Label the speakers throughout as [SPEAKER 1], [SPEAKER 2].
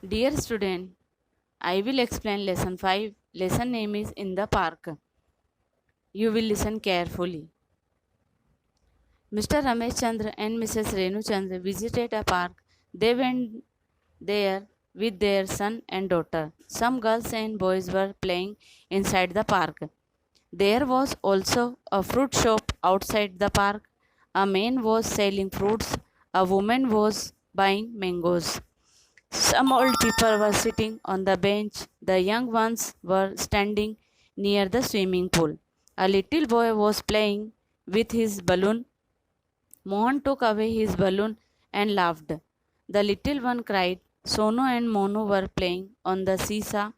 [SPEAKER 1] Dear student, I will explain lesson 5. Lesson name is In the Park. You will listen carefully. Mr. Ramesh Chandra and Mrs. Renu Chandra visited a park. They went there with their son and daughter. Some girls and boys were playing inside the park. There was also a fruit shop outside the park. A man was selling fruits. A woman was buying mangoes. Some old people were sitting on the bench. The young ones were standing near the swimming pool. A little boy was playing with his balloon. Mohan took away his balloon and laughed. The little one cried. Sonu and Monu were playing on the seesaw.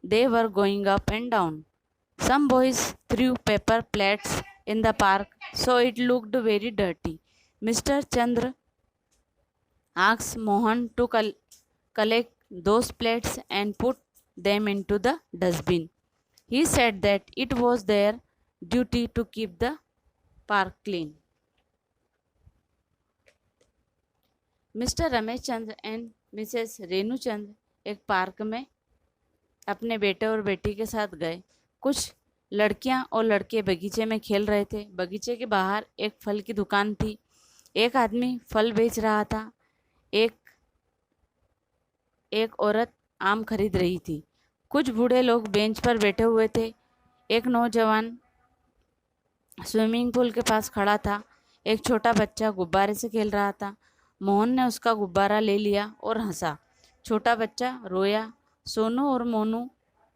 [SPEAKER 1] They were going up and down. Some boys threw paper plates in the park, so it looked very dirty. Mr. Chandra asked Mohan to collect those plates and put them into the dustbin. He said that it was their duty to keep the park clean. Mr Ramesh Chandra and Mrs Renu Chandra एक park में अपने बेटे और बेटी के साथ गए। कुछ लड़कियां और लड़के बगीचे में खेल रहे थे। बगीचे के बाहर एक फल की दुकान थी। एक आदमी फल बेच रहा था। एक औरत आम खरीद रही थी। कुछ बूढ़े लोग बेंच पर बैठे हुए थे। एक नौजवान स्विमिंग पूल के पास खड़ा था। एक छोटा बच्चा गुब्बारे से खेल रहा था। मोहन ने उसका गुब्बारा ले लिया और हंसा। छोटा बच्चा रोया। सोनू और मोनू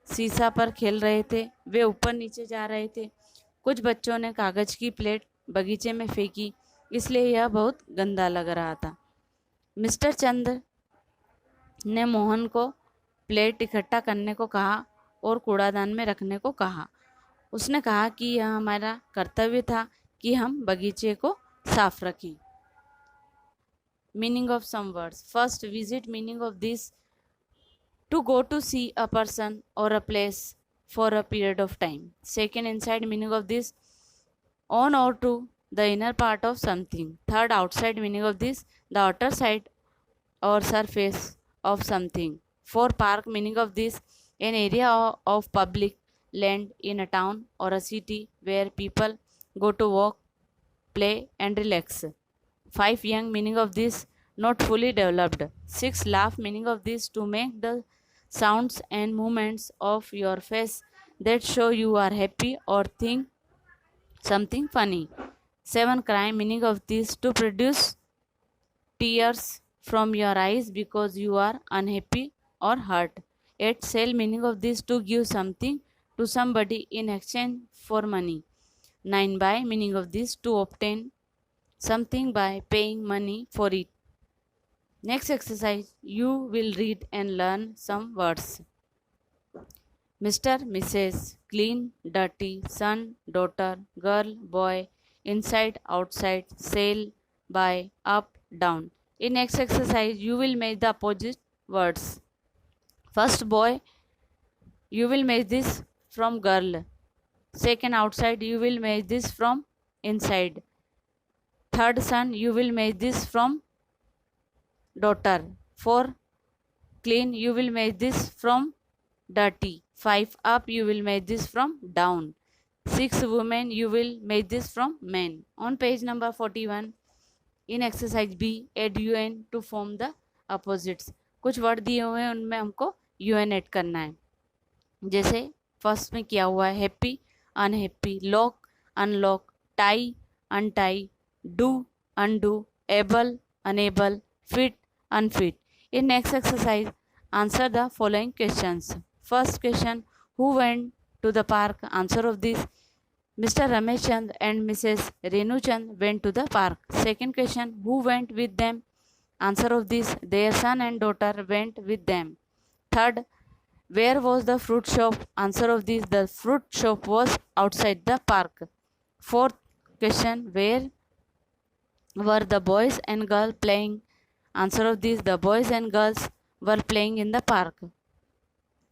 [SPEAKER 1] सीसा पर खेल रहे थे। वे ऊपर नीचे जा रहे थे। कुछ बच्चों ने कागज की प्लेट बगीचे में फेंकी, इसलिए यह बहुत गंदा लग रहा था। मिस्टर चंद्र ने मोहन को प्लेट इकट्ठा करने को कहा और कूड़ादान में रखने को कहा। उसने कहा कि यह हमारा कर्तव्य था कि हम बगीचे को साफ रखें। Meaning of some words. First, visit meaning of this to go to see a person or a place for a period of time. Second, inside meaning of this, on or to the inner part of something. Third, outside meaning of this, the outer side or surface of something. Four, park meaning of this, an area of public land in a town or a city where people go to walk, play and relax. 5, young meaning of this, not fully developed. 6, laugh meaning of this, to make the sounds and movements of your face that show you are happy or think something funny. 7, cry meaning of this, to produce tears from your eyes because you are unhappy or hurt. 8, sell meaning of this, to give something to somebody in exchange for money. 9, buy meaning of this, to obtain something by paying money for it. Next exercise, you will read and learn some words. Mr. Mrs. Clean, dirty, son, daughter, girl, boy, inside, outside, sell, buy, up, down. In next exercise, you will match the opposite words. First, boy, you will match this from girl. Second, outside, you will match this from inside. Third, son, you will match this from daughter. 4, clean, you will make this from dirty. 5, up, you will make this from down. 6, women, you will make this from men. On page number 41, in exercise B, add un to form the opposites. कुछ word दिए हुए हैं, उनमें हमको un add करना है। जैसे first में किया हुआ है happy, unhappy, lock, unlock, tie, untie, do, undo, able, unable, fit, unfit. In next exercise, answer the following questions. First question, who went to the park? Answer of this, Mr. Ramesh Chand and Mrs. Renu Chand went to the park. Second question, who went with them? Answer of this, their son and daughter went with them. Third, where was the fruit shop? Answer of this, the fruit shop was outside the park. Fourth question, where were the boys and girls playing? Answer of this, the boys and girls were playing in the park.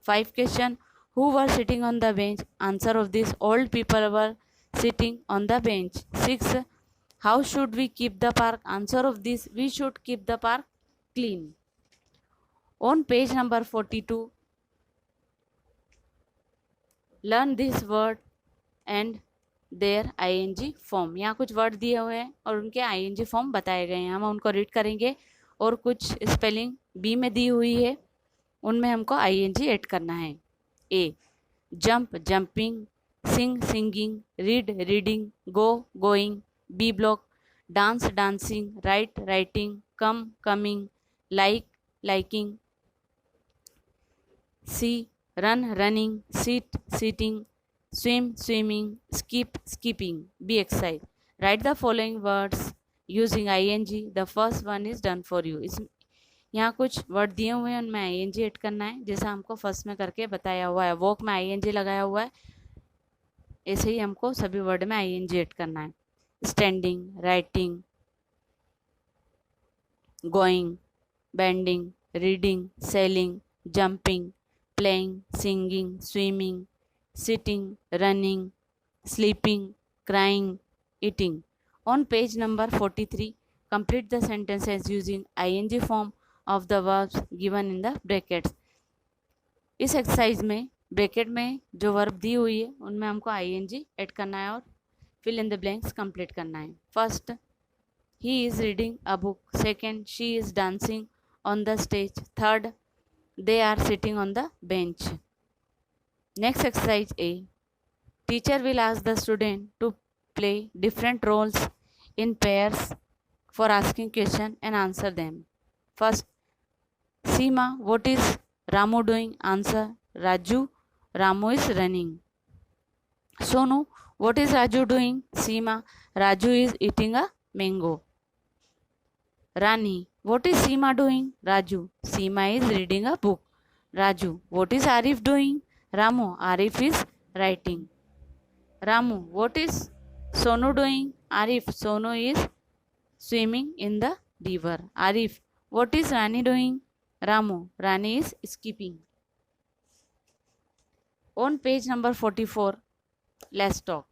[SPEAKER 1] 5 question, who were sitting on the bench? Answer of this, old people were sitting on the bench. 6, how should we keep the park? Answer of this, we should keep the park clean. On page number 42, learn this word and their ing form. यहाँ कुछ word दिए हुए हैं और उनके ing form बताए गए हैं, हम उनको रीड करेंगे और कुछ स्पेलिंग बी में दी हुई है, उनमें हमको ing ऐड करना है। A jump jumping, sing singing, read reading, go going, B block dance dancing, write writing, come coming, like liking, C run running, sit sitting, swim swimming, skip skipping, be exercise. Write the following words using ing. The first one is done for you. इस यहाँ कुछ word दिए हुए हैं, उनमें ing add करना है, जैसा हमको फर्स्ट में करके बताया हुआ है। वॉक में ing लगाया हुआ है, ऐसे ही हमको सभी वर्ड में ing ऐड करना है। Standing, writing, going, bending, reading, selling, jumping, playing, singing, swimming, sitting, running, sleeping, crying, eating. On page number 43, complete the sentences using ing form of the verbs given in the brackets. इस exercise में bracket में जो verb दी हुई है उनमें हमको ing add करना है और fill in the blanks complete करना है। First, he is reading a book. Second, she is dancing on the stage. Third, they are sitting on the bench. Next exercise A. Teacher will ask the student to play different roles in pairs for asking question and answer them. First, Seema, what is Ramu doing? Answer, Raju, Ramu is running. Sonu, what is Raju doing? Seema, Raju is eating a mango. Rani, what is Seema doing? Raju, Seema is reading a book. Raju, what is Arif doing? Ramu, Arif is writing. Ramu, what is Sonu doing? Arif, Sonu is swimming in the river. Arif, what is Rani doing? Ramu, Rani is skipping. On page number 44, let's talk.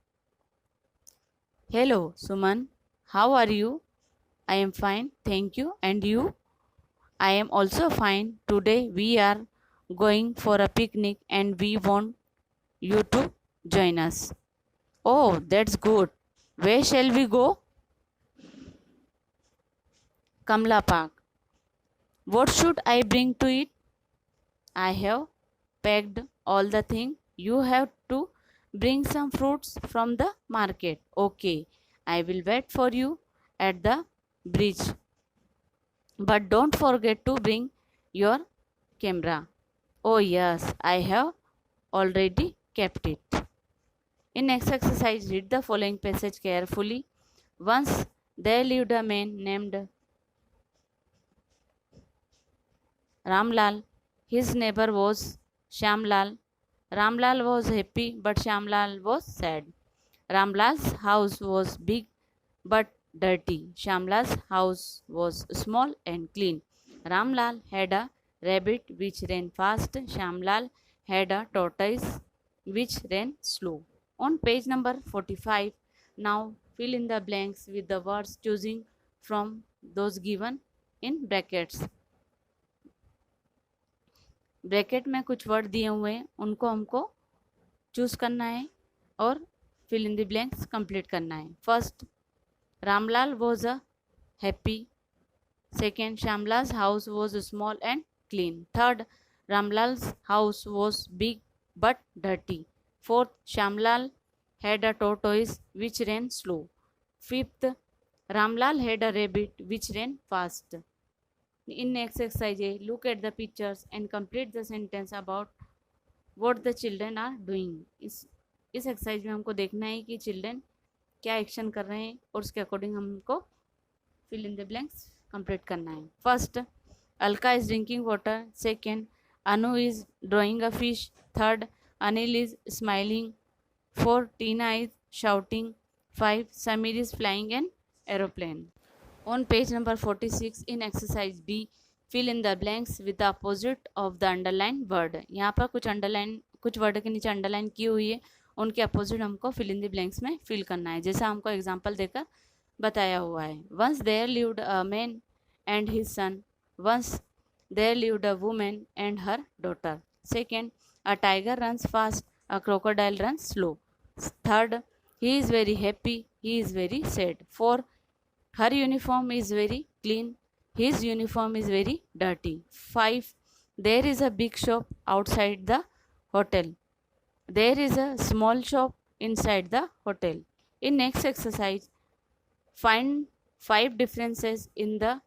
[SPEAKER 1] Hello, Suman. How are you? I am fine, thank you. And you? I am also fine. Today we are going for a picnic and we want you to join us. Oh, that's good. Where shall we go? Kamla Park. What should I bring to eat? I have packed all the things. You have to bring some fruits from the market. Okay, I will wait for you at the bridge. But don't forget to bring your camera. Oh yes, I have already kept it. In next exercise, read the following passage carefully. Once there lived a man named Ramlal. His neighbor was Shyamlal. Ramlal was happy, but Shyamlal was sad. Ramlal's house was big but dirty. Shyamlal's house was small and clean. Ramlal had a rabbit which ran fast. Shyamlal had a tortoise which ran slow. On page number 45, now fill in the blanks with the words choosing from those given in brackets. Bracket में कुछ word दिए हुए हैं, उनको हमको choose करना है और fill in the blanks complete करना है। First, Ramlal was a happy. Second, Shyamlal house was small and clean. Third, Ramlal house was big but dirty. Fourth, Shyamlal had a tortoise which ran slow. Fifth, Ramlal had a rabbit which ran fast. In next exercise, look at the pictures and complete the sentence about what the children are doing. इस exercise में हमको देखना है कि children क्या action कर रहे हैं और उसके अकॉर्डिंग हमको fill in the blanks complete करना है। First, Alka is drinking water. Second, Anu is drawing a fish. Third, Anil is smiling. 4, Tina is shouting. 5, Samir is flying an aeroplane. On page number 46 in exercise B, fill in the blanks with the opposite of the underlined word. यहाँ पर कुछ word के नीचे underline की हुई है, उनके opposite हमको फिल इन द ब्लैंक्स में फिल करना है, जैसा हमको एग्जाम्पल देकर बताया हुआ है। Once there lived a man and his son. Once There lived a woman and her daughter. Second, a tiger runs fast, a crocodile runs slow. Third, he is very happy, he is very sad. Fourth, her uniform is very clean, his uniform is very dirty. 5. There is a big shop outside the hotel. There is a small shop inside the hotel. In next exercise, find 5 differences in the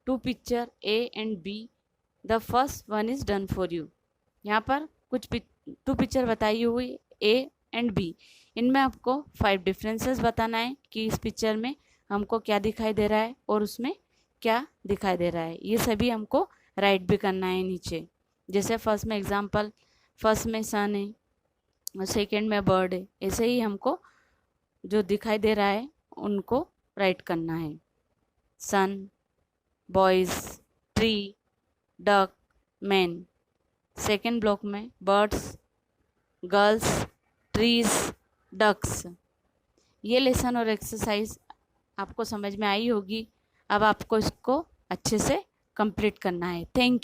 [SPEAKER 1] two picture A and B. The first one is done for you. यहाँ पर कुछ to picture बताई हुई A and B. इनमें आपको 5 differences बताना है कि इस पिक्चर में हमको क्या दिखाई दे रहा है और उसमें क्या दिखाई दे रहा है. ये सभी हमको राइट भी करना है नीचे. जैसे फर्स्ट में एग्जांपल, फर्स्ट में सन है और सेकेंड में बर्ड है. ऐसे ही हमको जो दिखाई दे रहा है उनको राइट करना है. Son, boys, tree, duck, man. Second block में बर्ड्स, गर्ल्स, ट्रीज, डक्स. ये लेसन और एक्सरसाइज आपको समझ में आई होगी. अब आपको इसको अच्छे से कंप्लीट करना है. Thank you.